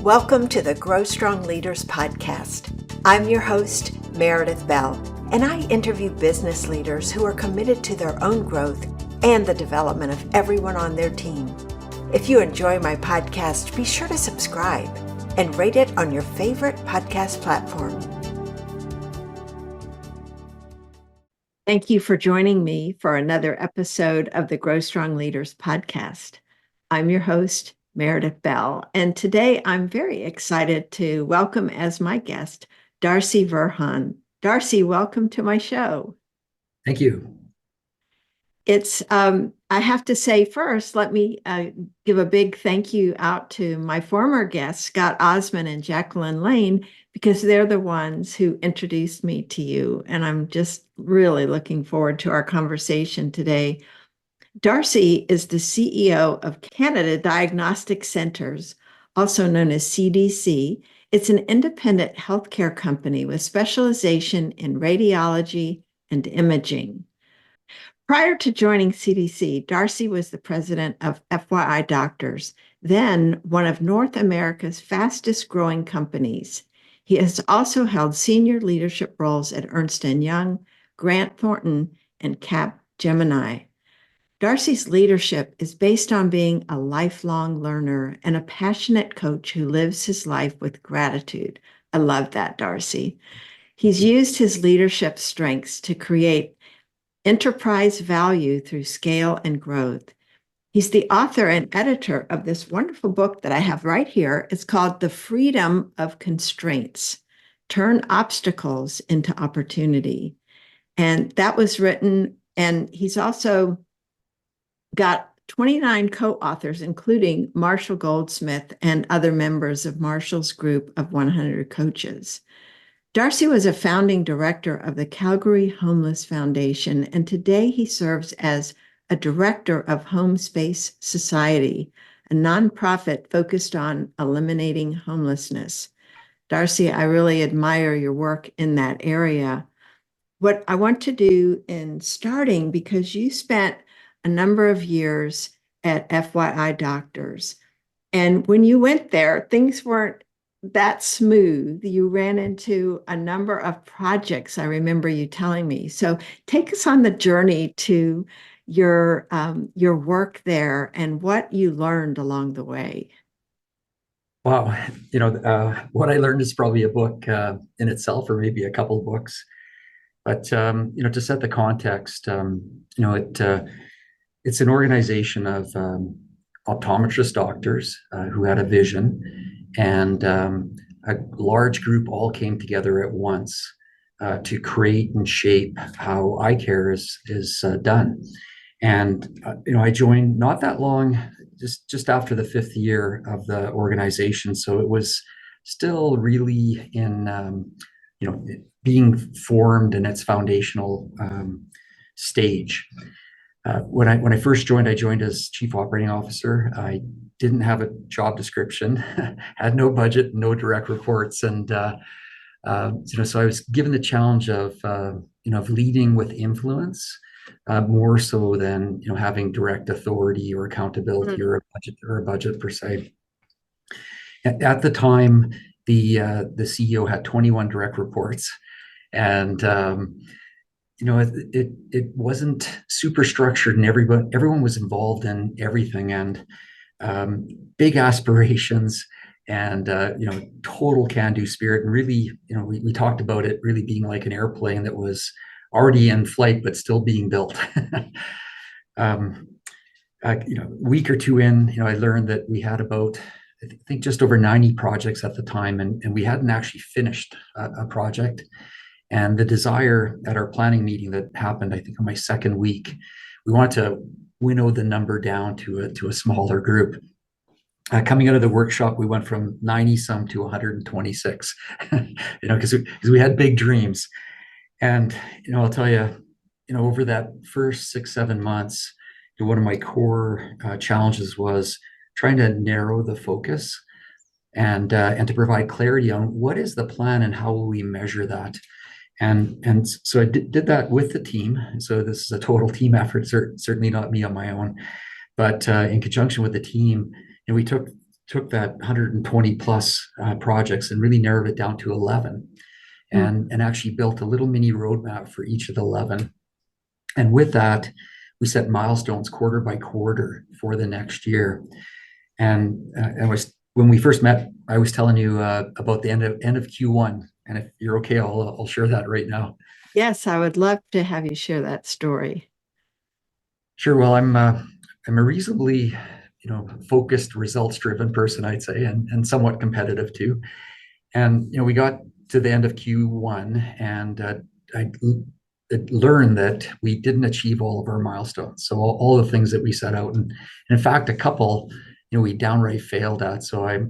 Welcome to the Grow Strong Leaders podcast. I'm your host, Meredith Bell, and I interview business leaders who are committed to their own growth and the development of everyone on their team. If you enjoy my podcast, be sure to subscribe and rate it on your favorite podcast platform. Thank you for joining me for another episode of the Grow Strong Leaders podcast. I'm your host, Meredith Bell, and today I'm very excited to welcome as my guest, Darcy Verhun. Darcy, welcome to my show. Thank you. I have to say first, let me give a big thank you out to my former guests, Scott Osmond and Jacqueline Lane, because they're the ones who introduced me to you. And I'm just really looking forward to our conversation today. Darcy is the CEO of Canada Diagnostic Centres, also known as CDC. It's an independent healthcare company with specialization in radiology and imaging. Prior to joining CDC, Darcy was the president of FYidoctors, then one of North America's fastest growing companies. He has also held senior leadership roles at Ernst Young, Grant Thornton, and Cap Gemini. Darcy's leadership is based on being a lifelong learner and a passionate coach who lives his life with gratitude. I love that, Darcy. He's used his leadership strengths to create enterprise value through scale and growth. He's the author and editor of this wonderful book that I have right here. It's called The Freedom of Constraints: Turn Obstacles into Opportunity. And that was written, and he's also got 29 co-authors, including Marshall Goldsmith and other members of Marshall's group of 100 coaches. Darcy was a founding director of the Calgary Homeless Foundation, and today he serves as a director of Home Space Society, a nonprofit focused on eliminating homelessness. Darcy, I really admire your work in that area. What I want to do in starting, because you spent a number of years at FYidoctors, and when you went there, things weren't that smooth. You ran into a number of projects, I remember you telling me. So take us on the journey to your work there and what you learned along the way. Wow. What I learned is probably a book in itself, or maybe a couple of books. But, to set the context, it's an organization of optometrist doctors who had a vision, and a large group all came together at once to create and shape how eye care is done. And I joined not that long, just after the 5th year of the organization, so it was still really in being formed in its foundational stage. When I first joined, I joined as chief operating officer. I didn't have a job description, had no budget, no direct reports, and so I was given the challenge of leading with influence, more so than having direct authority or accountability or a budget per se. At the time, the CEO had 21 direct reports, and it wasn't super structured, and everyone was involved in everything, and big aspirations, and total can-do spirit. And really, we talked about it really being like an airplane that was already in flight but still being built. Week or two in, I learned that we had about, I think, just over 90 projects at the time, and we hadn't actually finished a project. And the desire at our planning meeting that happened, I think, on my second week, we wanted to winnow the number down to a smaller group. Coming out of the workshop, we went from 90 some to 126, because we had big dreams. And I'll tell you, over that first 6-7 months, one of my core challenges was trying to narrow the focus and to provide clarity on what is the plan and how will we measure that. And so I did that with the team. So this is a total team effort, certainly not me on my own, but in conjunction with the team, we took took that 120 plus projects and really narrowed it down to 11, and actually built a little mini roadmap for each of the 11. And with that, we set milestones quarter by quarter for the next year. And when we first met, I was telling you about the end of Q1. And if you're okay, I'll share that right now. Yes, I would love to have you share that story. Sure. Well, I'm a reasonably, focused, results-driven person, I'd say, and somewhat competitive too. And we got to the end of Q1, and I learned that we didn't achieve all of our milestones. So all the things that we set out, and in fact, a couple, we downright failed at. So I,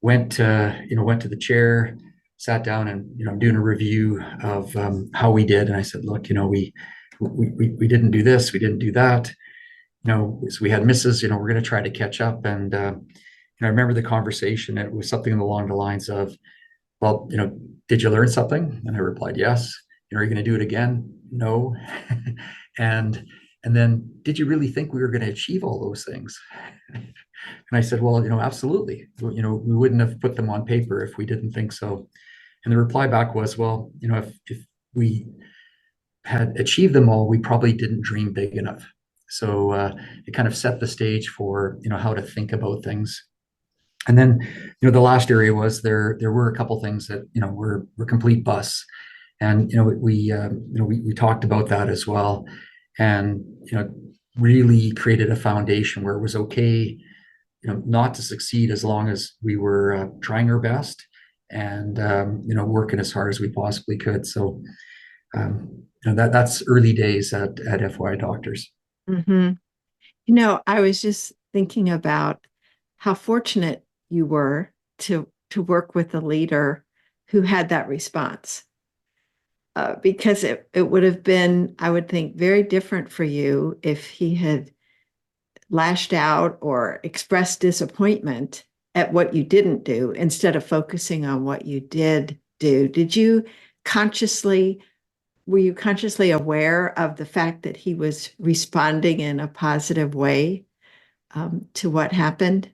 went to the chair, sat down, and I'm doing a review of how we did, and I said, look, we didn't do this, we didn't do that, so we had misses, we're going to try to catch up. And I remember the conversation. It was something along the lines of, well, did you learn something? And I replied, yes. Are you going to do it again? No. and then, did you really think we were going to achieve all those things? And I said, well, absolutely. We wouldn't have put them on paper if we didn't think so. And the reply back was, well, if we had achieved them all, we probably didn't dream big enough. So it kind of set the stage for how to think about things. And then the last area was there were a couple things that were complete busts, and we talked about that as well, and really created a foundation where it was okay not to succeed as long as we were trying our best and working as hard as we possibly could. So that's early days at FYidoctors. Mm-hmm. I was just thinking about how fortunate you were to work with a leader who had that response, because it would have been, I would think, very different for you if he had lashed out or expressed disappointment at what you didn't do instead of focusing on what you did do. Were you consciously aware of the fact that he was responding in a positive way to what happened?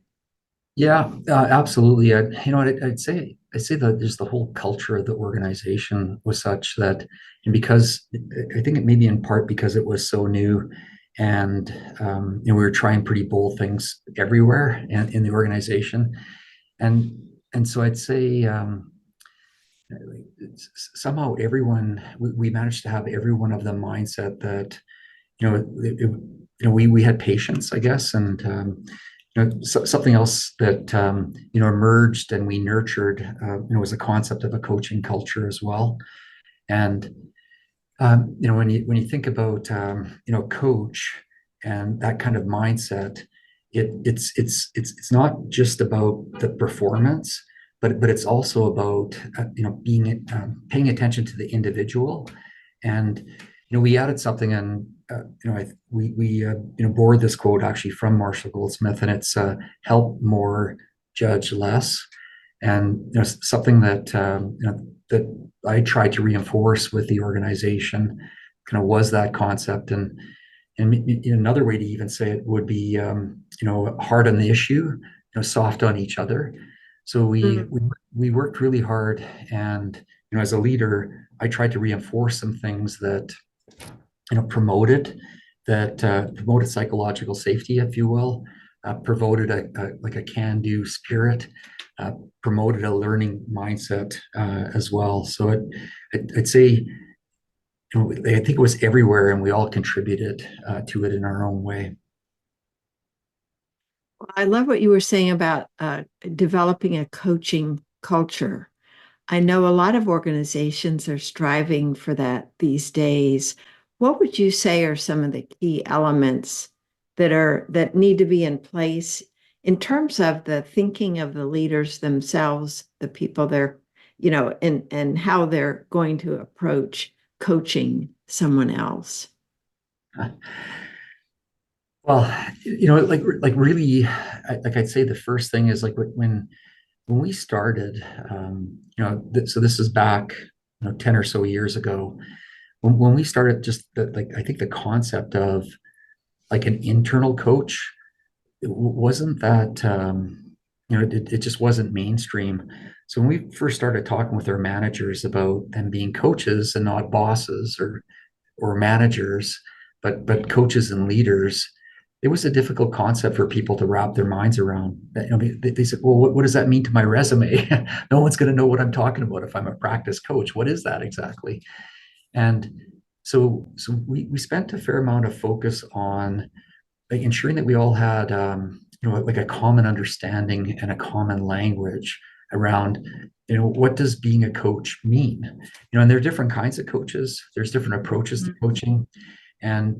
Yeah, absolutely. I'd say that there's the whole culture of the organization was such that, and because I think it may be in part because it was so new, and we were trying pretty bold things everywhere in the organization, and so I'd say somehow we managed to have everyone of the mindset that we had patience, I guess, and something else that emerged and we nurtured was a concept of a coaching culture as well. And when you think about coach and that kind of mindset, it's not just about the performance, but it's also about being paying attention to the individual. And we added something, and we borrowed this quote actually from Marshall Goldsmith, and it's help more, judge less. And something that that I tried to reinforce with the organization kind of was that concept. And another way to even say it would be hard on the issue, soft on each other. So we worked really hard, and as a leader, I tried to reinforce some things that promoted psychological safety, if you will, promoted a can-do spirit, promoted a learning mindset as well. So I'd say I think it was everywhere, and we all contributed to it in our own way. I love what you were saying about developing a coaching culture. I know a lot of organizations are striving for that these days. What would you say are some of the key elements that need to be in place in terms of the thinking of the leaders themselves, the people they're, and how they're going to approach coaching someone else? Well, really, like I'd say the first thing is like when we started, so this is back 10 or so years ago. When we started, just I think the concept of like an internal coach, it wasn't that it just wasn't mainstream. So when we first started talking with our managers about them being coaches and not bosses or managers, but coaches and leaders, it was a difficult concept for people to wrap their minds around. They said, "Well, what does that mean to my resume? No one's going to know what I'm talking about if I'm a practice coach. What is that exactly?" And so we spent a fair amount of focus on like ensuring that we all had like a common understanding and a common language around what does being a coach mean. And there are different kinds of coaches, there's different approaches to coaching, and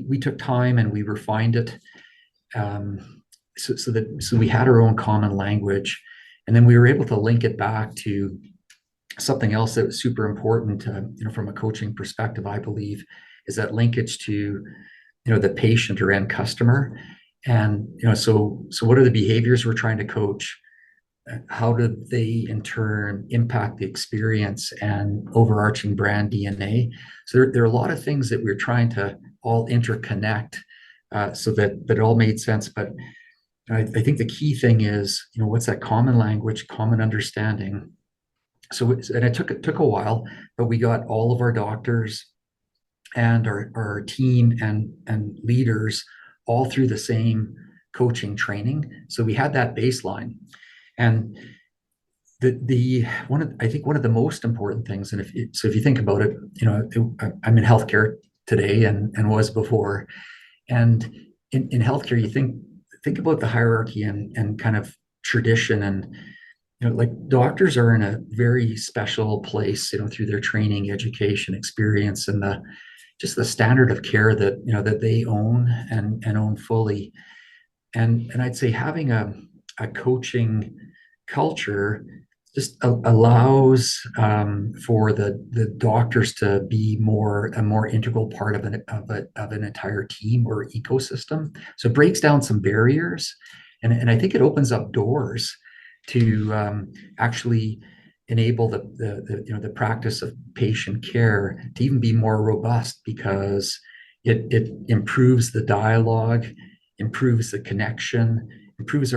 we took time and we refined it, so we had our own common language, and then we were able to link it back to something else that was super important, from a coaching perspective, I believe, is that linkage to the patient or end customer. And so what are the behaviors we're trying to coach? How do they in turn impact the experience and overarching brand DNA? So there are a lot of things that we're trying to all interconnect, so that it all made sense. But I think the key thing is, what's that common language, common understanding. And it took a while, but we got all of our doctors and our team and leaders all through the same coaching training. So we had that baseline. And I think one of the most important things, and if you think about it, I'm in healthcare today and was before. And in healthcare, you think about the hierarchy and kind of tradition, and like doctors are in a very special place, through their training, education, experience, and just the standard of care that they own and own fully. And I'd say having a coaching culture just allows for the doctors to be a more integral part of an entire team or ecosystem. So it breaks down some barriers, and I think it opens up doors to actually enable the practice of patient care to even be more robust, because it improves the dialogue, improves the connection, improves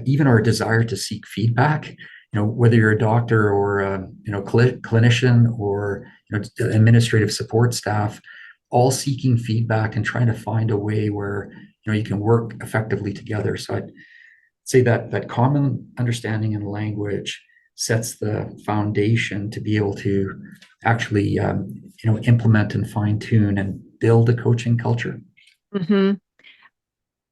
even our desire to seek feedback. Whether you're a doctor or clinician or administrative support staff, all seeking feedback and trying to find a way where you can work effectively together. So I'd say that common understanding and language sets the foundation to be able to actually implement and fine tune and build a coaching culture. Mm-hmm.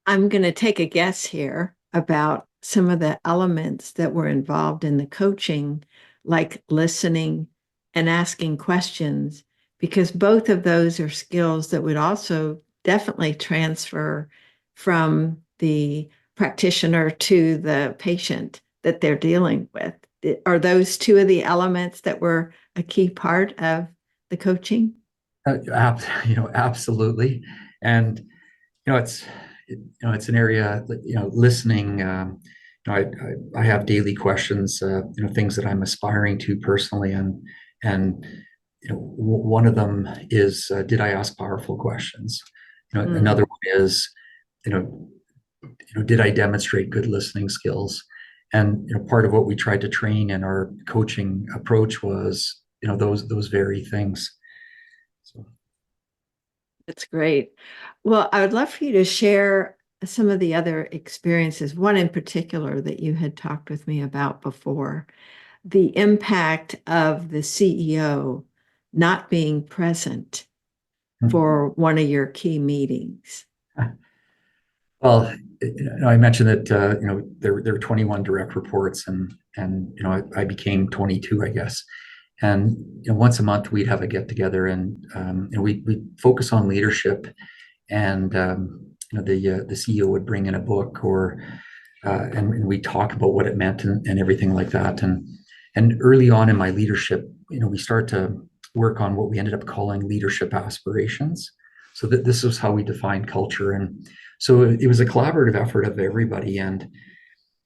I'm going to take a guess here about some of the elements that were involved in the coaching, like listening and asking questions, because both of those are skills that would also definitely transfer from the practitioner to the patient that they're dealing with. Are those two of the elements that were a key part of the coaching? Absolutely. And it's an area, listening. I have daily questions, things that I'm aspiring to personally, and one of them is, did I ask powerful questions? Another one is, did I demonstrate good listening skills? And part of what we tried to train in our coaching approach was those very things. So. That's great. Well, I would love for you to share some of the other experiences, one in particular that you had talked with me about before, the impact of the CEO not being present for one of your key meetings. Well, I mentioned that there were 21 direct reports, and I became 22, I guess. And once a month we'd have a get together, and we focus on leadership, and the CEO would bring in a book, and we talk about what it meant and everything like that. And early on in my leadership, we start to work on what we ended up calling leadership aspirations. So that this was how we defined culture, and so it was a collaborative effort of everybody, and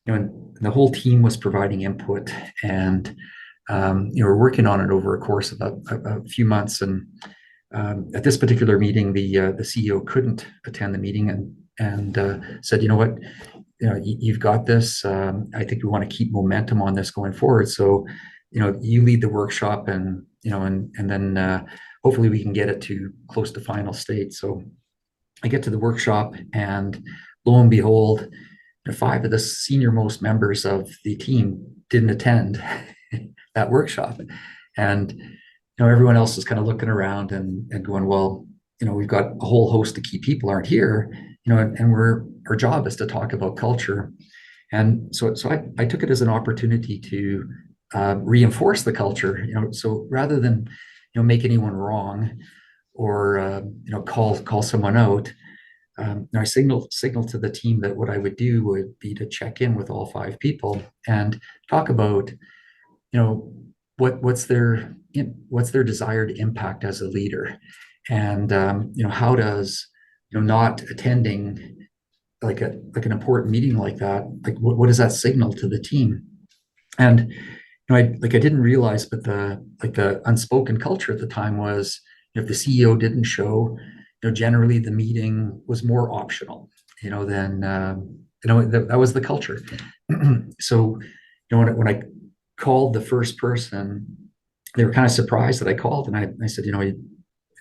and the whole team was providing input, and we're working on it over a course of a few months. And at this particular meeting, the CEO couldn't attend the meeting, and said, "You know what? you've got this. I think we want to keep momentum on this going forward. So, you lead the workshop, and then hopefully we can get it to close to final state. So I get to the workshop, and lo and behold, five of the senior most members of the team didn't attend that workshop. And everyone else is kind of looking around and going, well, we've got a whole host of key people aren't here, and our job is to talk about culture. And so I took it as an opportunity to reinforce the culture. So rather than make anyone wrong, or call someone out, I signaled to the team that what I would do would be to check in with all five people and talk about what's their desired impact as a leader, and how does not attending like an important meeting like that, like what does that signal to the team? And I didn't realize, but the unspoken culture at the time was, if the CEO didn't show, generally the meeting was more optional, than that was the culture. So when I called the first person, they were kind of surprised that I called, and I said, you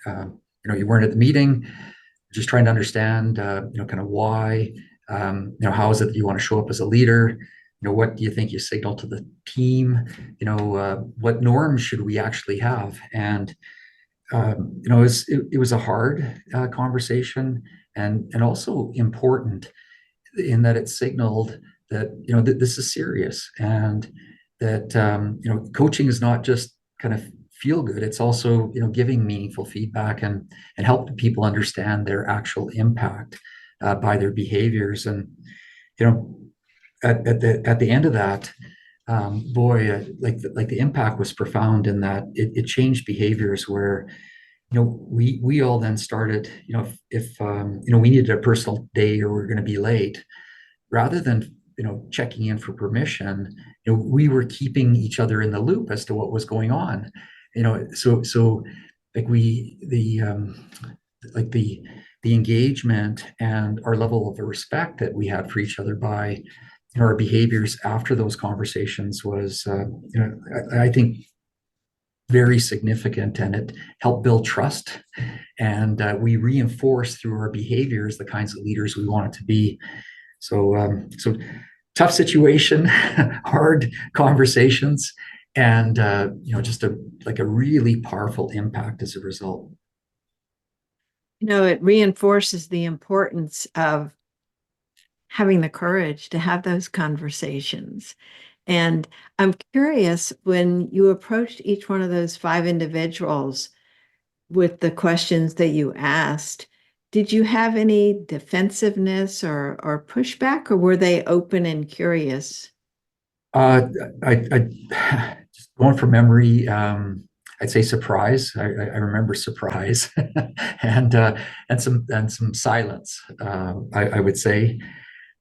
weren't at the meeting, just trying to understand, kind of why, how is it that you want to show up as a leader? What do you think you signal to the team? What norms should we actually have? And it was a hard conversation, and also important in that it signaled that that this is serious, and that coaching is not just kind of feel good. It's also giving meaningful feedback, and helping people understand their actual impact by their behaviors. And at the end of that, boy, the impact was profound in that it changed behaviors where we all then started, if we needed a personal day or we're going to be late, rather than checking in for permission, we were keeping each other in the loop as to what was going on. So like the engagement and our level of respect that we had for each other by our behaviors after those conversations was, I think, very significant, and it helped build trust. And we reinforced through our behaviors the kinds of leaders we wanted to be. So tough situation, hard conversations, and just a really powerful impact as a result. It reinforces the importance of having the courage to have those conversations. And I'm curious, when you approached each one of those five individuals with the questions that you asked, did you have any defensiveness or pushback, or were they open and curious? I just going from memory, I'd say surprise. I remember surprise, and some silence. I would say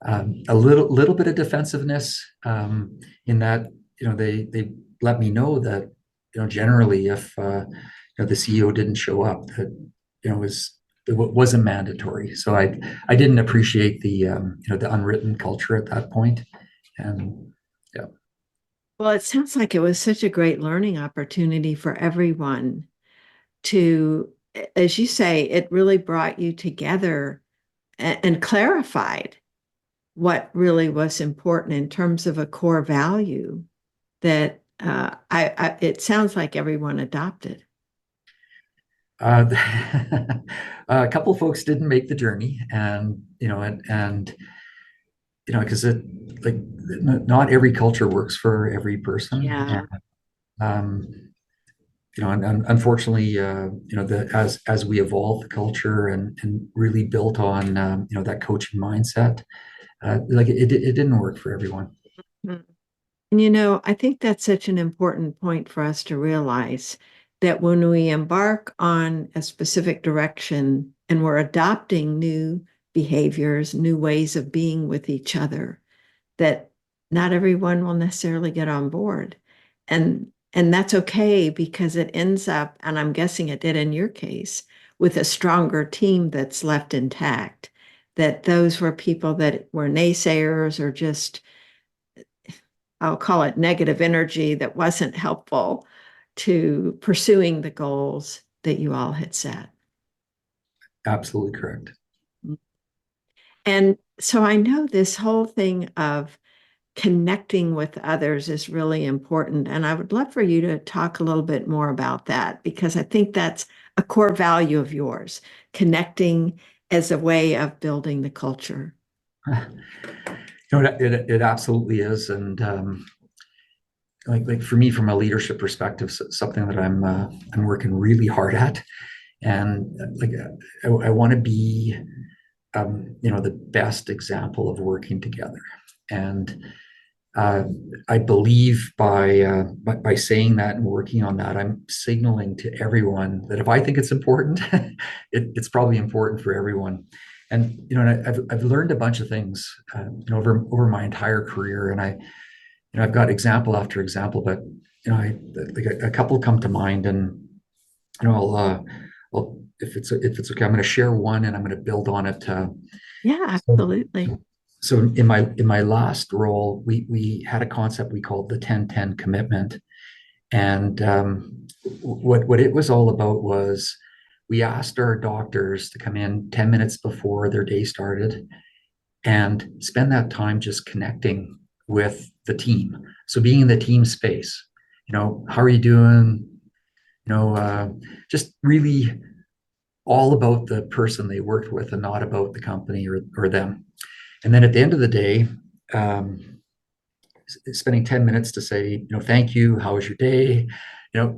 a little bit of defensiveness, in that they let me know that generally, if the CEO didn't show up, that it wasn't mandatory. So I didn't appreciate the the unwritten culture at that point. And yeah. Well, it sounds like it was such a great learning opportunity for everyone to, as you say, it really brought you together and clarified what really was important in terms of a core value that it sounds like everyone adopted. A couple of folks didn't make the journey, and because not every culture works for every person. Yeah. And, and unfortunately, as we evolved the culture and really built on that coaching mindset, it didn't work for everyone. Mm. And I think that's such an important point for us to realize, that when we embark on a specific direction and we're adopting new behaviors, new ways of being with each other, that not everyone will necessarily get on board. And that's okay, because it ends up, and I'm guessing it did in your case, with a stronger team that's left intact, that those were people that were naysayers or just, I'll call it negative energy that wasn't helpful to pursuing the goals that you all had set. Absolutely correct. And so I know this whole thing of connecting with others is really important. And I would love for you to talk a little bit more about that, because I think that's a core value of yours, connecting as a way of building the culture. It absolutely is. And like for me, from a leadership perspective, something that I'm working really hard at. And like I want to be the best example of working together. And I believe by saying that and working on that, I'm signaling to everyone that if I think it's important, it's probably important for everyone. And I've learned a bunch of things over my entire career, and I've got example after example, but like a couple come to mind, and I'll if it's okay, I'm going to share one, and I'm going to build on it. Yeah, absolutely. So in my last role, we had a concept we called the 10-10 commitment, and what it was all about was we asked our doctors to come in 10 minutes before their day started and spend that time just connecting with the team. So being in the team space, how are you doing? Just really all about the person they worked with and not about the company or them. And then at the end of the day, spending 10 minutes to say, thank you, how was your day?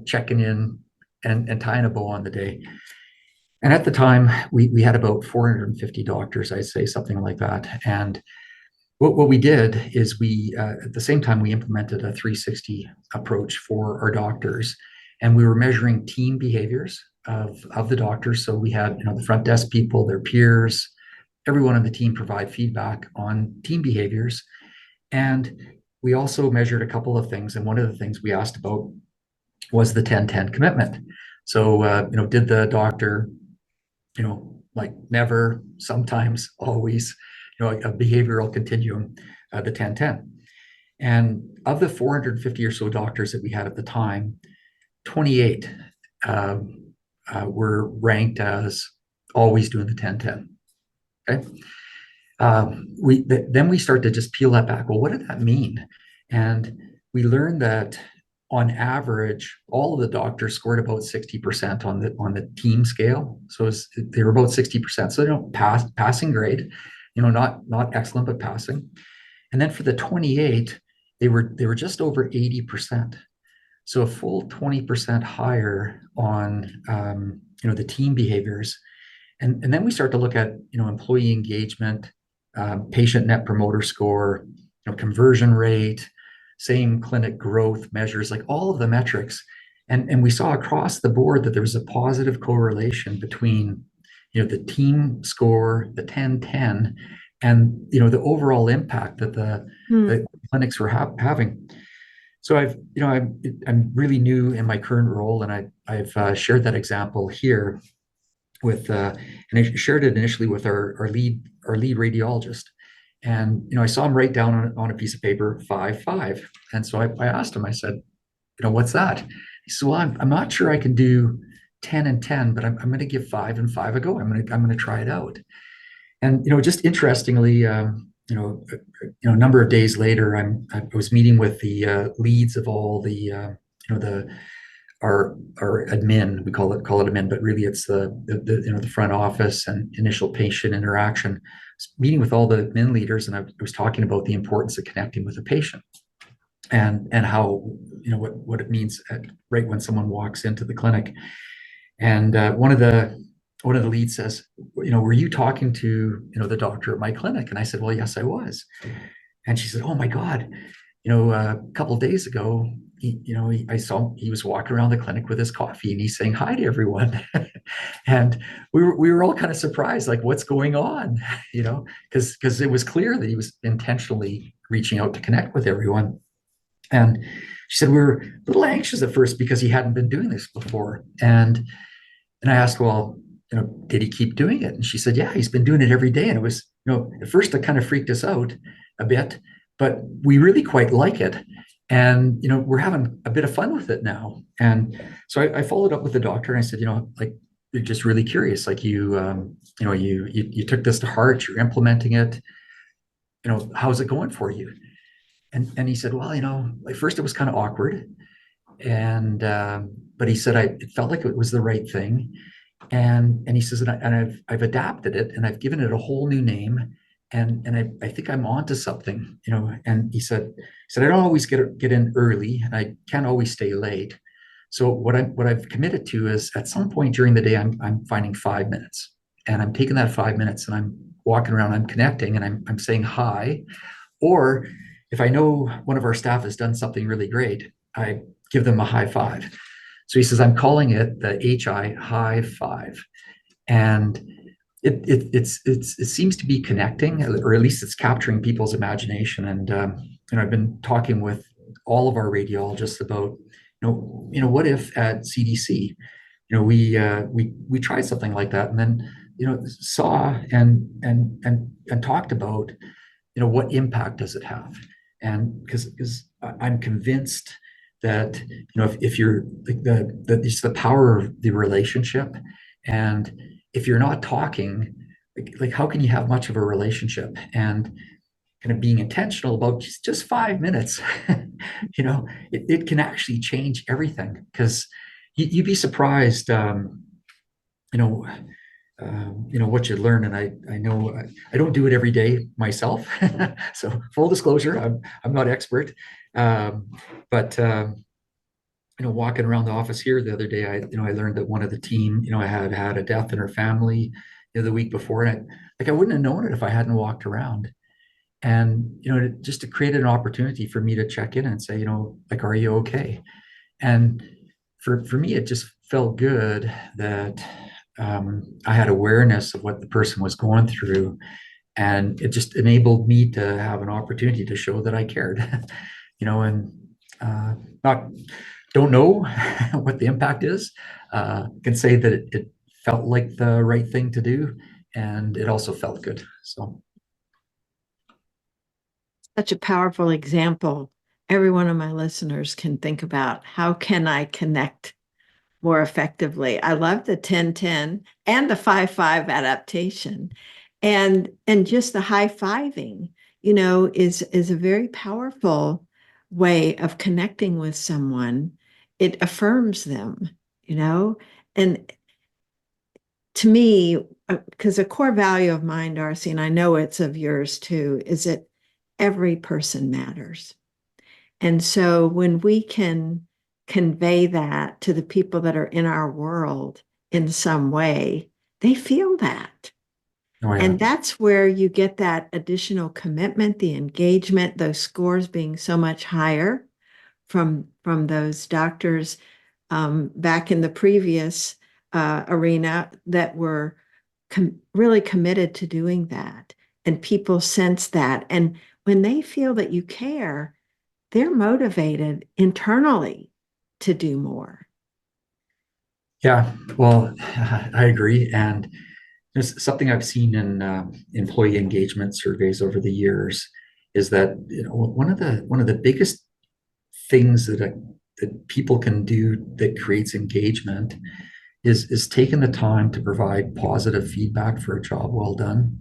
Checking in and tying a bow on the day. And at the time, we had about 450 doctors, I'd say, something like that. And what we did is at the same time, we implemented a 360 approach for our doctors. And we were measuring team behaviors of the doctors. So we had, the front desk people, their peers, everyone on the team provide feedback on team behaviors. And we also measured a couple of things. And one of the things we asked about was the 10-10 commitment. So, did the doctor, like never, sometimes, always, a behavioral continuum, the 10-10. And of the 450 or so doctors that we had at the time, 28 were ranked as always doing the 10-10. Okay. Then we start to just peel that back. Well, what did that mean? And we learned that on average, all of the doctors scored about 60% on the team scale. So they were about 60%. So passing grade, not excellent, but passing. And then for the 28, they were just over 80%. So a full 20% higher on the team behaviors. And then we start to look at employee engagement, patient net promoter score, conversion rate, same clinic growth measures, like all of the metrics. And we saw across the board that there was a positive correlation between the team score, the 10-10, and the overall impact that the clinics were having. So I'm really new in my current role, and I've shared that example here with and I shared it initially with our lead radiologist. And I saw him write down on a piece of paper 5-5. And so I asked him, I said, what's that? He said, well, I'm not sure I can do 10 and 10, but I'm going to give 5 and 5 a go. I'm going to try it out. And just interestingly, a number of days later, I was meeting with the leads of all the our admin, we call it admin, but really it's the front office and initial patient interaction. Meeting with all the admin leaders, and I was talking about the importance of connecting with the patient, and how what it means right when someone walks into the clinic. And one of the leads says, were you talking to the doctor at my clinic? And I said, well, yes, I was. And she said, oh my God, a couple of days ago, I saw he was walking around the clinic with his coffee and he's saying hi to everyone. And we were all kind of surprised, like, what's going on? Because it was clear that he was intentionally reaching out to connect with everyone. And she said, we were a little anxious at first because he hadn't been doing this before. And I asked, well, did he keep doing it? And she said, yeah, he's been doing it every day. And at first it kind of freaked us out a bit, but we really quite like it. And, we're having a bit of fun with it now. And so I followed up with the doctor and I said, like, you're just really curious. Like you took this to heart, you're implementing it, how's it going for you? And he said, well, at first it was kind of awkward. And, but he said, it felt like it was the right thing. And he says, I've adapted it and I've given it a whole new name. And I think I'm onto something, and he said, I don't always get in early and I can't always stay late. So what I've committed to is at some point during the day, I'm finding 5 minutes and I'm taking that 5 minutes and I'm walking around, I'm connecting and I'm saying hi. Or if I know one of our staff has done something really great, I give them a high five. So he says, I'm calling it the HI high five. And it seems to be connecting, or at least it's capturing people's imagination. And I've been talking with all of our radiologists about, what if at CDC, we tried something like that, and then saw and talked about, what impact does it have? And because I'm convinced that if you're like it's the power of the relationship, and if you're not talking, like how can you have much of a relationship? And kind of being intentional about just 5 minutes, it can actually change everything. Because you'd be surprised, what you learn. And I know I don't do it every day myself. So full disclosure, I'm not expert. But walking around the office here the other day, I learned that one of the team, had a death in her family, the week before. And I wouldn't have known it if I hadn't walked around. And, just to create an opportunity for me to check in and say, like, are you okay? And for me, it just felt good that I had awareness of what the person was going through. And it just enabled me to have an opportunity to show that I cared, and not don't know what the impact is. Can say that it felt like the right thing to do, and it also felt good. So Such a powerful example. Every one of my listeners can think about, how can I connect more effectively? I love the 10-10 and the 5-5 adaptation. And just the high-fiving, is a very powerful way of connecting with someone. It affirms them, and to me, because a core value of mine, Darcy, and I know it's of yours too, is that every person matters. And so when we can convey that to the people that are in our world in some way, they feel that. oh, yeah. And that's where you get that additional commitment, the engagement, those scores being so much higher from those doctors back in the previous arena that were really committed to doing that. And people sense that. And when they feel that you care, they're motivated internally to do more. Yeah, well, I agree. And there's something I've seen in employee engagement surveys over the years is that one of the biggest things that people can do that creates engagement is taking the time to provide positive feedback for a job well done.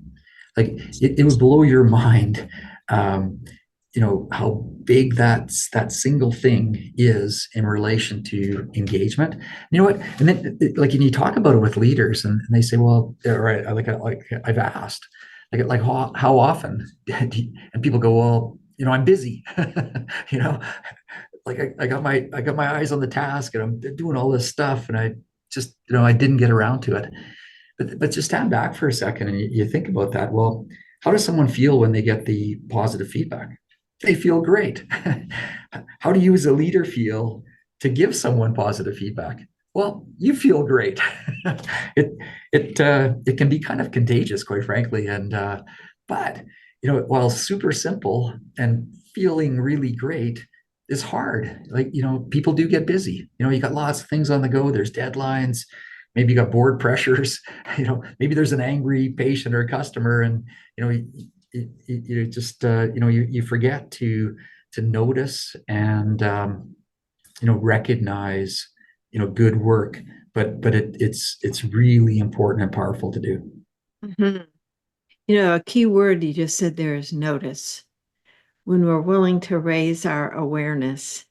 Like it would blow your mind, how big that single thing is in relation to engagement. You know what? And then, and you talk about it with leaders, and they say, "Well, right." Like I've asked, like how often? And people go, "Well, I'm busy." you know, I got my eyes on the task, and I'm doing all this stuff, and I just I didn't get around to it. But just stand back for a second and you think about that. Well, how does someone feel when they get the positive feedback? They feel great. How do you as a leader feel to give someone positive feedback? Well, you feel great. It can be kind of contagious, quite frankly. And but while super simple and feeling really great is hard. People do get busy. You got lots of things on the go. There's deadlines. Maybe you got board pressures. Maybe there's an angry patient or customer, and you just you forget to notice and recognize good work, but it's really important and powerful to do. Mhm. A key word you just said there is notice. When we're willing to raise our awareness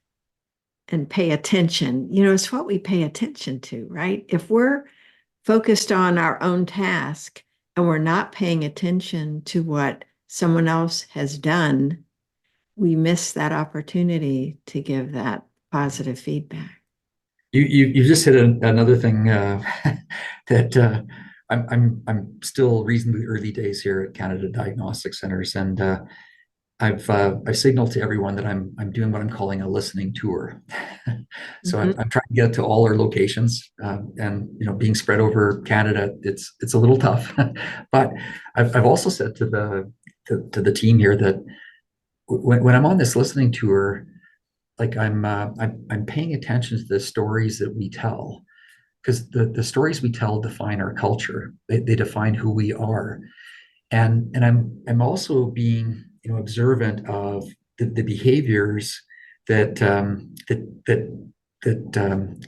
and pay attention, it's what we pay attention to, right? If we're focused on our own task and we're not paying attention to what someone else has done, we miss that opportunity to give that positive feedback. You just hit another thing that I'm still reasonably early days here at Canada Diagnostic Centres, and I've signaled to everyone that I'm doing what I'm calling a listening tour. So Mhm. I'm trying to get to all our locations, and being spread over Canada, it's a little tough. But I've also said to the team here that when I'm on this listening tour, like I'm paying attention to the stories that we tell, because the stories we tell define our culture. They define who we are, and I'm also being observant of the behaviors that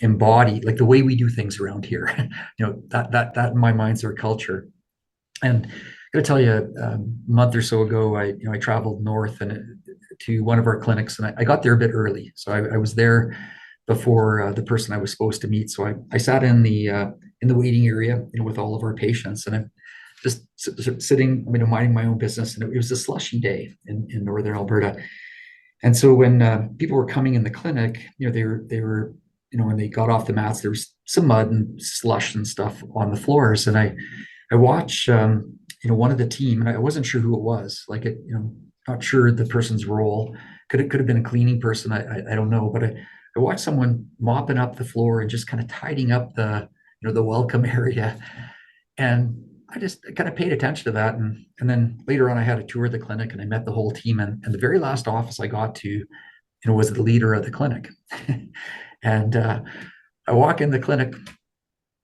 embody like the way we do things around here. That in my mind's our culture. And I gotta tell you, a month or so ago, I traveled north and to one of our clinics, and I got there a bit early, so I was there before the person I was supposed to meet. So I sat in the waiting area, with all of our patients, and I'm just sitting, minding my own business. And it was a slushy day in northern Alberta. And so when people were coming in the clinic, they were when they got off the mats, there was some mud and slush and stuff on the floors, and I watched one of the team, and I wasn't sure who it was. Like not sure the person's role. Could have been a cleaning person. I don't know, but I watched someone mopping up the floor and just kind of tidying up the welcome area, and I just kind of paid attention to that. And then later on, I had a tour of the clinic, and I met the whole team. And the very last office I got to, was the leader of the clinic. And I walk in the clinic,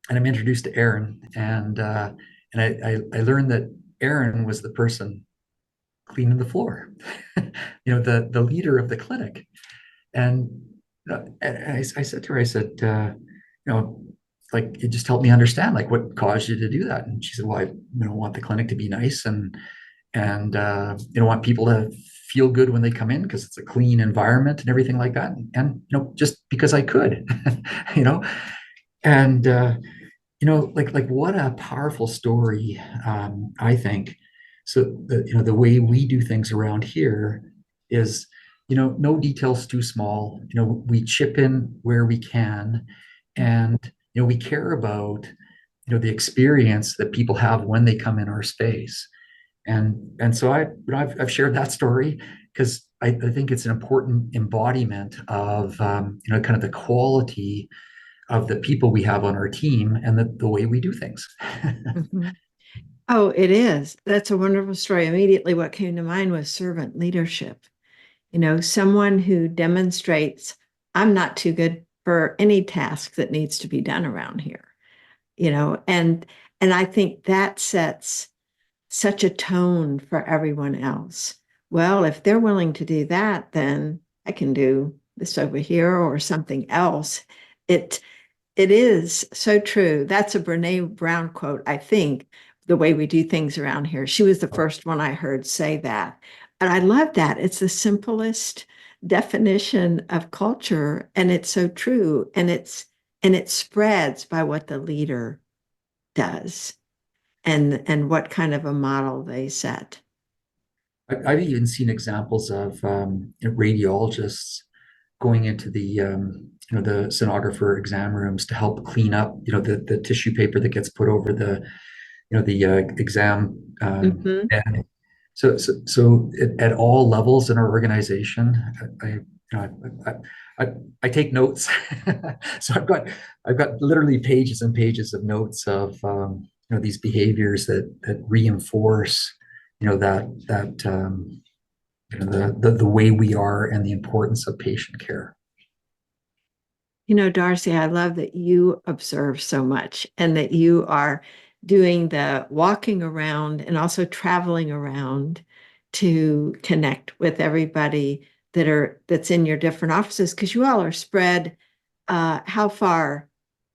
and I'm introduced to Aaron, and I learned that Aaron was the person cleaning the floor, the leader of the clinic. And I said to her, I said, like, it just helped me understand, like, what caused you to do that. And she said, well, I want the clinic to be nice, and want people to feel good when they come in because it's a clean environment and everything like that. And just because I could, and like what a powerful story, I think. So the way we do things around here is, no details too small. We chip in where we can, and we care about the experience that people have when they come in our space. And so I've shared that story because I think it's an important embodiment of kind of the quality of the people we have on our team and the way we do things. Mhm. Oh, it is. That's a wonderful story. Immediately, what came to mind was servant leadership. Someone who demonstrates, I'm not too good for any task that needs to be done around here. And I think that sets such a tone for everyone else. Well, if they're willing to do that, then I can do this over here or something else. It it is so true. That's a Brene Brown quote, I think, the way we do things around here. She was the first one I heard say that. And I love that. It's the simplest definition of culture, and it's so true. And it spreads by what the leader does and what kind of a model they set. I've even seen examples of radiologists going into the sonographer exam rooms to help clean up the tissue paper that gets put over the exam Mhm. bed. So at all levels in our organization, I you know I take notes. So I've got literally pages and pages of notes of these behaviors that reinforce that the way we are and the importance of patient care. Darcy, I love that you observe so much and that you are doing the walking around and also traveling around to connect with everybody that's in your different offices, because you all are spread. How far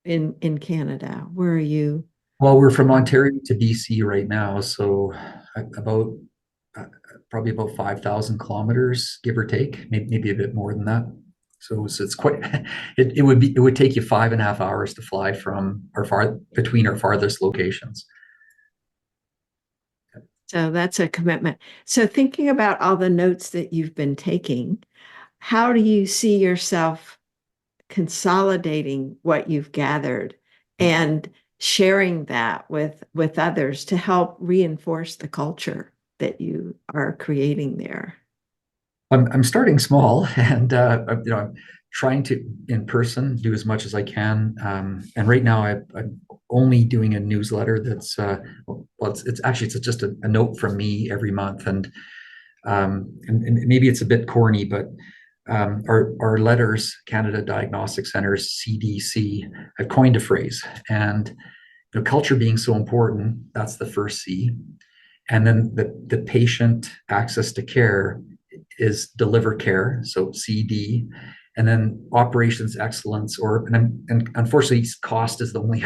in Canada? Where are you? Well, we're from Ontario to BC right now, so about uh, probably about 5,000 kilometers, give or take, maybe a bit more than that. So it's quite. It would take you 5.5 hours to fly from between our farthest locations. So that's a commitment. So thinking about all the notes that you've been taking, how do you see yourself consolidating what you've gathered and sharing that with others to help reinforce the culture that you are creating there? I'm starting small, and I'm trying to in person do as much as I can. And right now, I'm only doing a newsletter that's well, it's actually it's just a note from me every month, and maybe it's a bit corny, but our letters, Canada Diagnostic Centres (CDC), have coined a phrase, and culture being so important, that's the first C, and then the patient access to care is deliver care, so CD, and then operations excellence, and unfortunately cost is the only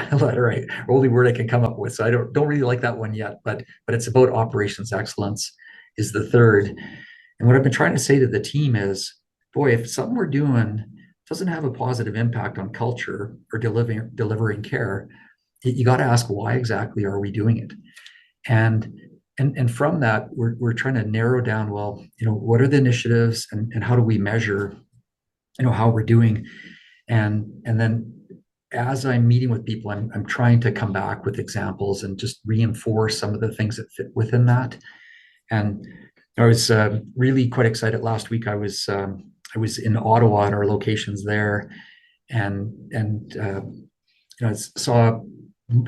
only word I can come up with. So I don't really like that one yet, but it's about operations excellence is the third. And what I've been trying to say to the team is, boy, if something we're doing doesn't have a positive impact on culture or delivering care, you got to ask, why exactly are we doing it? And from that, we're trying to narrow down, well, what are the initiatives, and how do we measure, how we're doing? And then as I'm meeting with people, I'm trying to come back with examples and just reinforce some of the things that fit within that. And I was really quite excited last week. I was in Ottawa at our locations there, and saw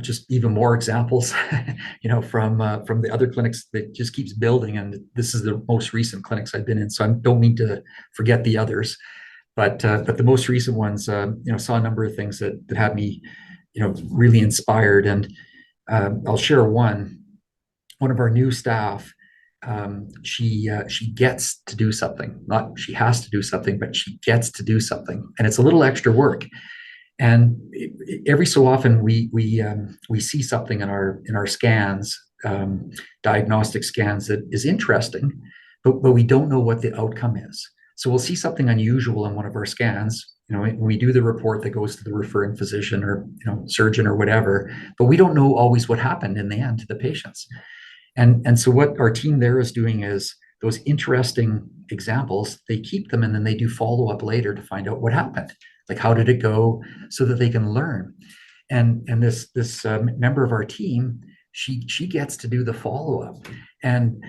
just even more examples, from the other clinics that just keeps building. And this is the most recent clinics I've been in, so I don't mean to forget the others, but the most recent ones, saw a number of things that had me, really inspired. And I'll share one. One of our new staff, she gets to do something. Not she has to do something, but she gets to do something, and it's a little extra work. And every so often we see something in our scans, diagnostic scans, that is interesting, but we don't know what the outcome is. So we'll see something unusual in one of our scans. When we do the report that goes to the referring physician or surgeon or whatever, but we don't know always what happened in the end to the patients. And so what our team there is doing is those interesting examples, they keep them, and then they do follow up later to find out what happened. Like, how did it go, so that they can learn. And this member of our team, she gets to do the follow up, and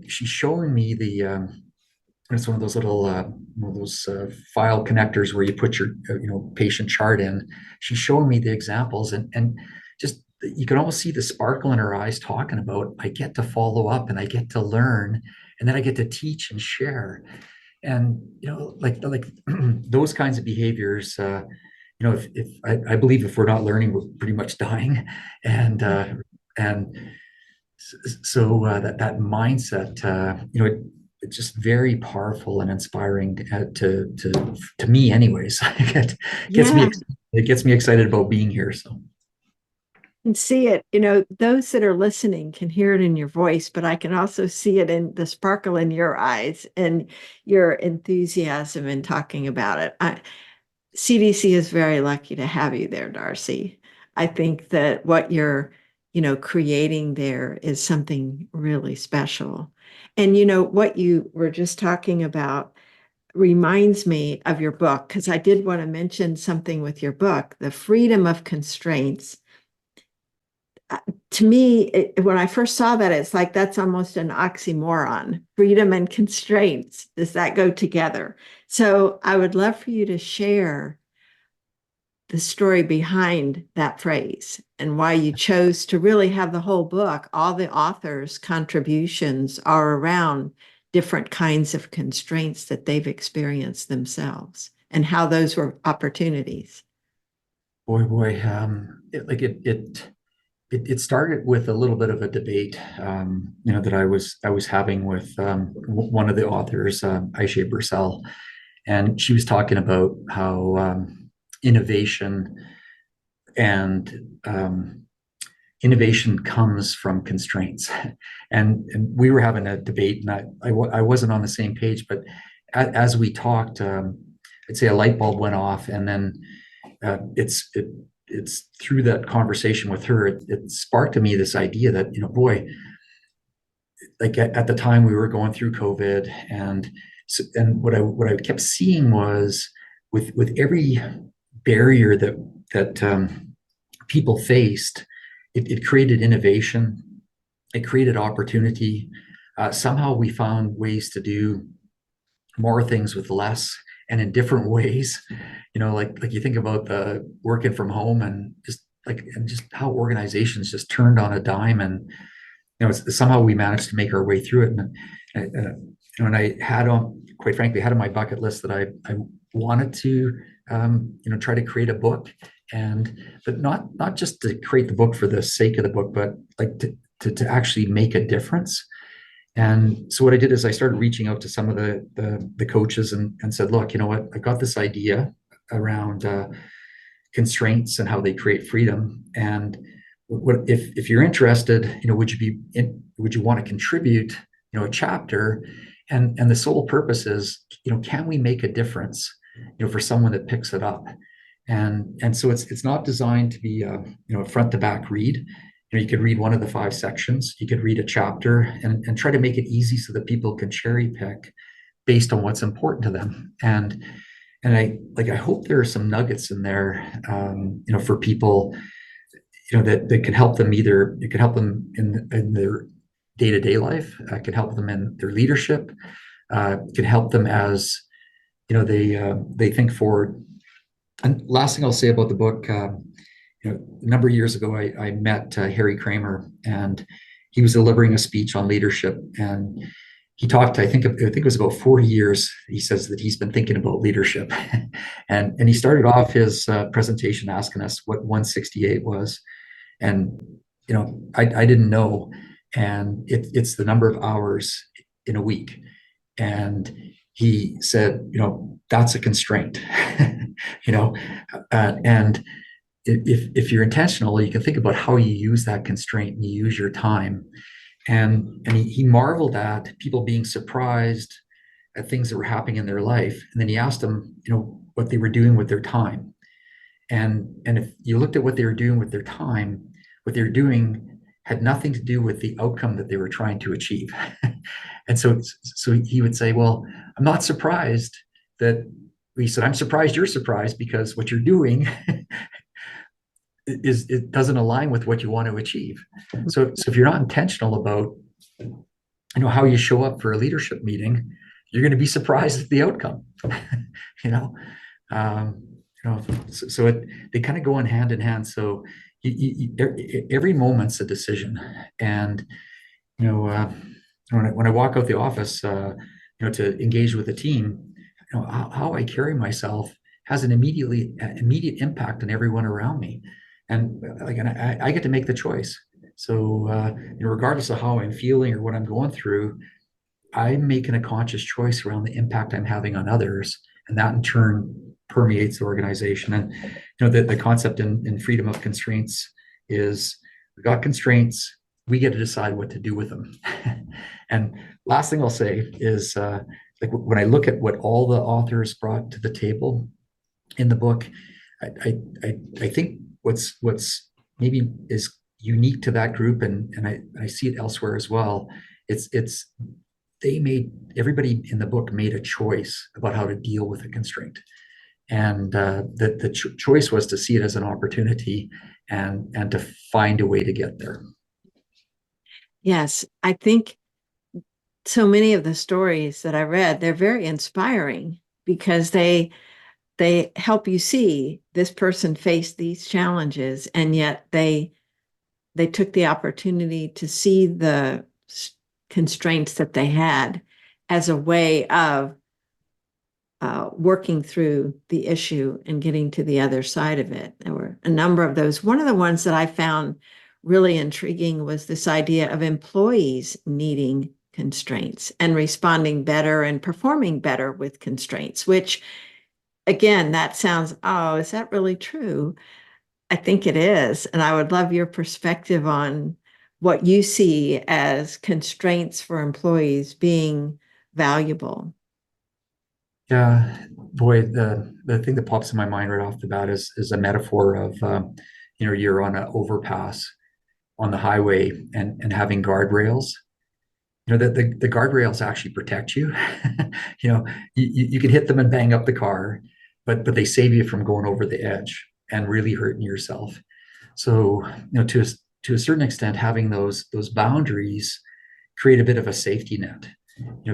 she's showing me it's one of those little file connectors where you put your patient chart in. She's showing me the examples, and just you can almost see the sparkle in her eyes, talking about, I get to follow up and I get to learn, and then I get to teach and share. And like those kinds of behaviors, if I believe if we're not learning, we're pretty much dying. And so that mindset, it's just very powerful and inspiring to me anyways. Yeah. It gets me excited about being here. So And see it, those that are listening can hear it in your voice, but I can also see it in the sparkle in your eyes and your enthusiasm in talking about it. CDC is very lucky to have you there, Darcy. I think that what you're, creating there is something really special. And what you were just talking about reminds me of your book, because I did want to mention something with your book, The Freedom of Constraints. To me, when I first saw that, it's like that's almost an oxymoron. Freedom and constraints. Does that go together? So I would love for you to share the story behind that phrase and why you chose to really have the whole book. All the authors' contributions are around different kinds of constraints that they've experienced themselves and how those were opportunities. boy, it started with a little bit of a debate, that I was having with one of the authors, Aisha Bursell, and she was talking about how innovation and innovation comes from constraints, and we were having a debate, and I wasn't on the same page, but as we talked, I'd say a light bulb went off, and then it's through that conversation with her, it sparked to me this idea that, boy, like at the time we were going through COVID, and what I kept seeing was with every barrier that people faced, it created innovation, it created opportunity. Somehow we found ways to do more things with less and in different ways. Like you think about the working from home, and just how organizations just turned on a dime, and somehow we managed to make our way through it. And I had quite frankly, had on my bucket list that I wanted to try to create a book, but not just to create the book for the sake of the book, but like to actually make a difference. And so what I did is I started reaching out to some of the coaches and said, look, you know what, I've got this idea around constraints and how they create freedom. And what if you're interested, would you want to contribute, a chapter? And the sole purpose is, can we make a difference, for someone that picks it up? And so it's not designed to be a front to back read. You could read one of the 5 sections, you could read a chapter, and try to make it easy so that people can cherry pick based on what's important to them. And I hope there are some nuggets in there, for people, that can help them. Either it could help them in their day-to-day life, it could help them in their leadership, it could help them as they think forward. And last thing I'll say about the book, a number of years ago, I met Harry Kramer, and he was delivering a speech on leadership, and he talked, I think it was about 40 years. He says that he's been thinking about leadership, and he started off his presentation asking us what 168 was, and I didn't know, and it's the number of hours in a week, and he said, that's a constraint, and if you're intentional, you can think about how you use that constraint and you use your time. And he marveled at people being surprised at things that were happening in their life. And then he asked them, what they were doing with their time. And if you looked at what they were doing with their time, what they were doing had nothing to do with the outcome that they were trying to achieve. And so he would say, well, I'm not surprised that, he said, I'm surprised you're surprised, because what you're doing it doesn't align with what you want to achieve. So if you're not intentional about how you show up for a leadership meeting, you're going to be surprised at the outcome. They kind of go in hand. So every moment's a decision. And when I walk out the office, to engage with the team, how I carry myself has an immediate impact on everyone around me. And I get to make the choice. So regardless of how I'm feeling or what I'm going through, I'm making a conscious choice around the impact I'm having on others, and that in turn permeates the organization. And the concept in freedom of constraints is, we've got constraints, we get to decide what to do with them. And last thing I'll say is, when I look at what all the authors brought to the table in the book, I think what's maybe is unique to that group, and I see it elsewhere as well. Everybody in the book made a choice about how to deal with a constraint, and the choice was to see it as an opportunity and to find a way to get there. Yes, I think so many of the stories that I read, they're very inspiring, because they help you see this person faced these challenges, and yet they took the opportunity to see the constraints that they had as a way of working through the issue and getting to the other side of it. There were a number of those. One of the ones that I found really intriguing was this idea of employees needing constraints and responding better and performing better with constraints, which again, that sounds, oh, is that really true? I think it is. And I would love your perspective on what you see as constraints for employees being valuable. Yeah, boy, the thing that pops in my mind right off the bat is a metaphor of you're on an overpass on the highway and having guardrails. The guardrails actually protect you. You can hit them and bang up the car, but they save you from going over the edge and really hurting yourself. So, to a certain extent, having those boundaries create a bit of a safety net,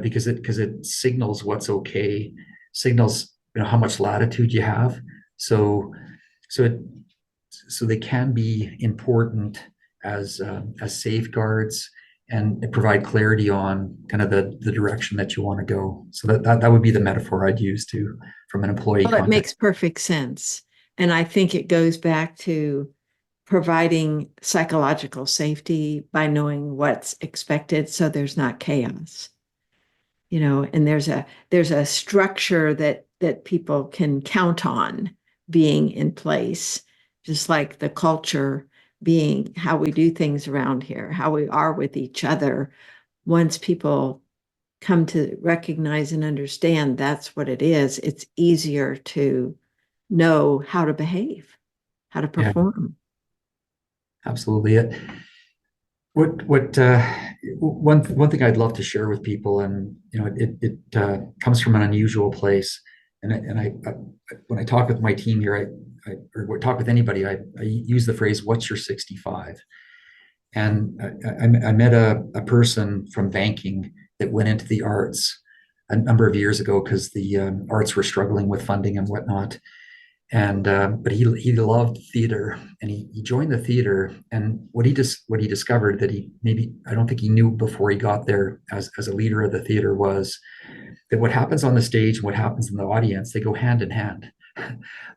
because it signals what's okay, signals how much latitude you have. So so it so they can be important as safeguards and provide clarity on kind of the direction that you want to go. So that would be the metaphor I'd use to from an employee Well, it context. makes perfect sense. And I think it goes back to providing psychological safety by knowing what's expected so there's not chaos. And there's a structure that people can count on being in place, just like the culture being how we do things around here, how we are with each other. Once people come to recognize and understand that's what it is, it's easier to know how to behave, how to Yeah, perform. absolutely. What one thing I'd love to share with people, and it comes from an unusual place, and I when I talk with my team here, or talk with anybody, I use the phrase "What's your 65?" And I met a person from banking that went into the arts a number of years ago because the arts were struggling with funding and whatnot. And but he loved theater, and he joined the theater. And what he discovered that he maybe I don't think he knew before he got there as a leader of the theater was that what happens on the stage and what happens in the audience, they go hand in hand.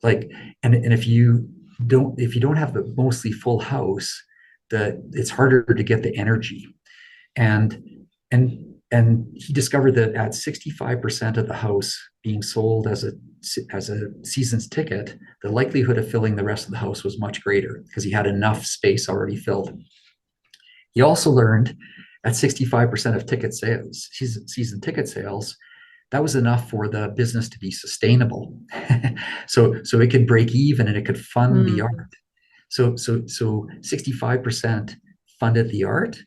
Like, and if you don't have the mostly full house, it's harder to get the energy. And and he discovered that at 65% of the house being sold as a season's ticket, the likelihood of filling the rest of the house was much greater because he had enough space already filled. He also learned at 65% of ticket sales, season ticket sales, that was enough for the business to be sustainable. So it could break even and it could fund the art. So 65% funded the art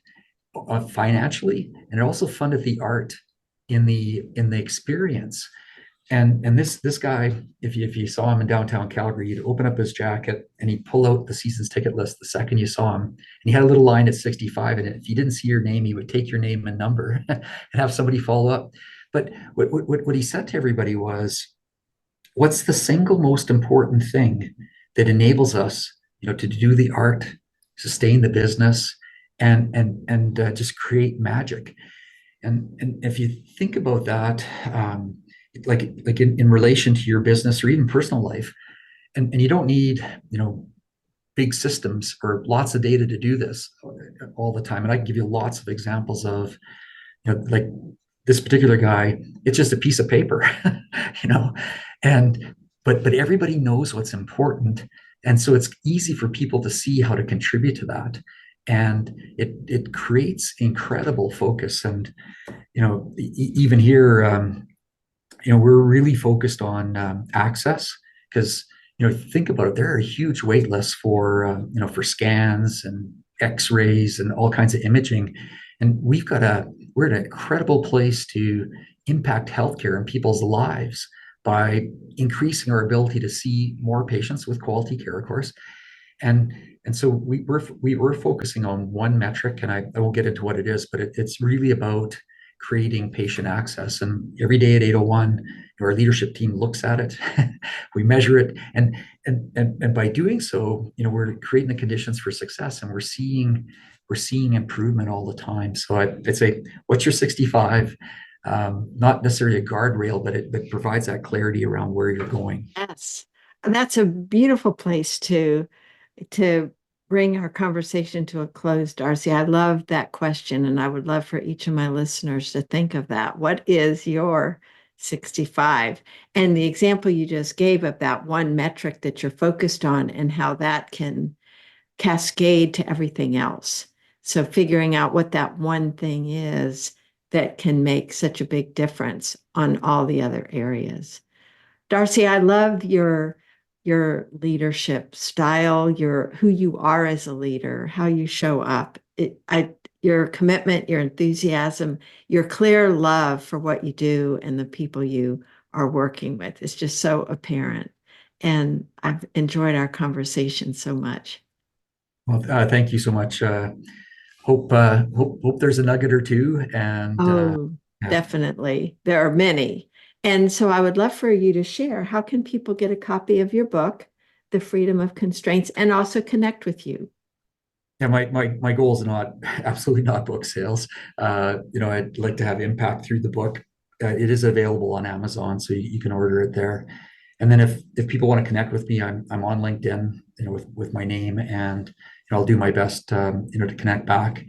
financially, and it also funded the art in the experience. And this guy, if you saw him in downtown Calgary, you'd open up his jacket and he'd pull out the season's ticket list the second you saw him. And he had a little line at 65, and if you didn't see your name, he would take your name and number and have somebody follow up. But what he said to everybody was, what's the single most important thing that enables us, to do the art, sustain the business, and just create magic. And if you think about that, like in relation to your business or even personal life, and you don't need big systems or lots of data to do this all the time. And I can give you lots of examples of like this particular guy, it's just a piece of paper, you know, and but everybody knows what's important. And so it's easy for people to see how to contribute to that. And it creates incredible focus. And, even here, we're really focused on access because, think about it, there are huge wait lists for scans and x-rays and all kinds of imaging. And we're in an incredible place to impact healthcare and people's lives by increasing our ability to see more patients with quality care, of course. And so we're focusing on one metric, and I won't get into what it is, but it's really about creating patient access. And every day at 801, our leadership team looks at it, we measure it, and by doing so, we're creating the conditions for success, and we're seeing improvement all the time. So I'd say, what's your 65? Not necessarily a guardrail, but it provides that clarity around where you're going. Yes. And that's a beautiful place to bring our conversation to a close, Darcy, I love that question, and I would love for each of my listeners to think of that. What is your 65? And the example you just gave of that one metric that you're focused on and how that can cascade to everything else. So figuring out what that one thing is that can make such a big difference on all the other areas. Darcy, I love your leadership style, who you are as a leader, how you show up. Your commitment, your enthusiasm, your clear love for what you do and the people you are working with is just so apparent. And I've enjoyed our conversation so much. Well, thank you so much. Hope there's a nugget or two. And Oh, yeah. definitely. There are many. And so I would love for you to share, how can people get a copy of your book, The Freedom of Constraints, and also connect with you? Yeah, my goal is not absolutely not book sales. I'd like to have impact through the book. It is available on Amazon, so you can order it there. And then if people want to connect with me, I'm on LinkedIn, with my name, and I'll do my best, to connect back.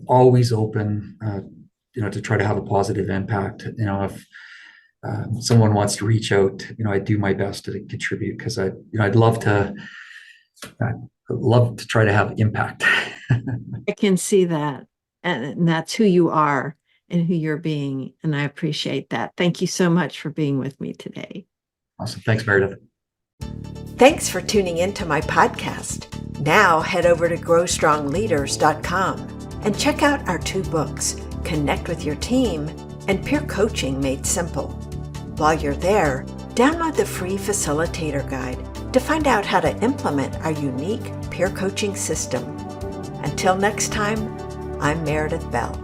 Always open, to try to have a positive impact. If someone wants to reach out, I do my best to contribute, because I'd love to try to have impact. I can see that. And that's who you are and who you're being. And I appreciate that. Thank you so much for being with me today. Awesome. Thanks, Meredith. Thanks for tuning into my podcast. Now head over to growstrongleaders.com and check out our 2 books, Connect with Your Team and Peer Coaching Made Simple. While you're there, download the free Facilitator Guide to find out how to implement our unique peer coaching system. Until next time, I'm Meredith Bell.